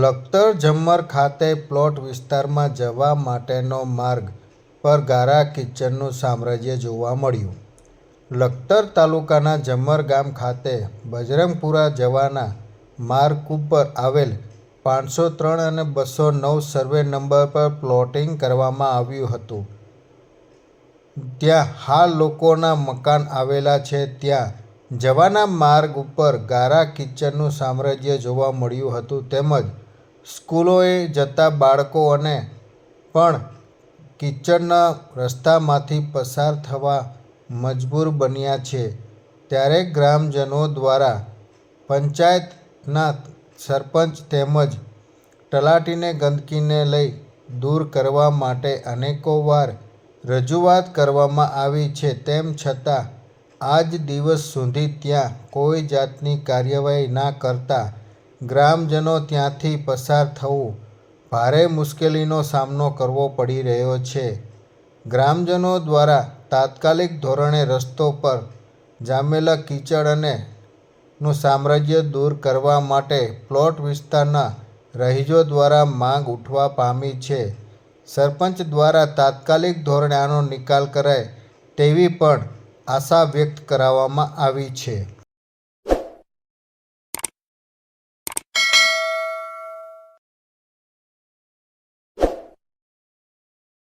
લખતર ઝમ્મર ખાતે પ્લોટ વિસ્તારમાં જવા માટેનો માર્ગ પર ગારા કિચડનું સામ્રાજ્ય જોવા મળ્યું. લખતર તાલુકાના ઝમ્મર ગામ ખાતે બજરંગપુરા જવાના માર્ગ ઉપર આવેલ 503 અને 209 સર્વે નંબર પર પ્લોટિંગ કરવામાં આવ્યું હતું. ત્યાં હાલ લોકોના મકાન આવેલા છે. ત્યાં જવાના માર્ગ ઉપર ગારા કિચડનું સામ્રાજ્ય જોવા મળ્યું હતું. તેમજ સ્કૂલોએ જતા બાળકોને પણ કિચડના રસ્તામાંથી પસાર થવા મજબૂર બન્યા છે. ત્યારે ગ્રામજનો દ્વારા પંચાયતના સરપંચ તેમજ તલાટીને ગંદકીને લઈ દૂર કરવા માટે અનેકો વાર રજૂઆત કરવામાં આવી છે. તેમ છતાં આજ દિવસ સુધી ત્યાં કોઈ જાતની કાર્યવાહી ના કરતા ગ્રામજનો ત્યાંથી પસાર થવું ભારે મુશ્કેલીનો સામનો કરવો પડી રહ્યો છે. ગ્રામજનો દ્વારા તાત્કાલિક ધોરણે રસ્તો પર જામેલા કિચડ નું સામ્રાજ્ય દૂર કરવા માટે પ્લોટ વિસ્તારના રહીશો દ્વારા માંગ ઉઠવા પામી છે. સરપંચ દ્વારા તાત્કાલિક ધોરણે આનો નિકાલ કરાય તેવી પણ આશા વ્યક્ત કરવામાં આવી છે.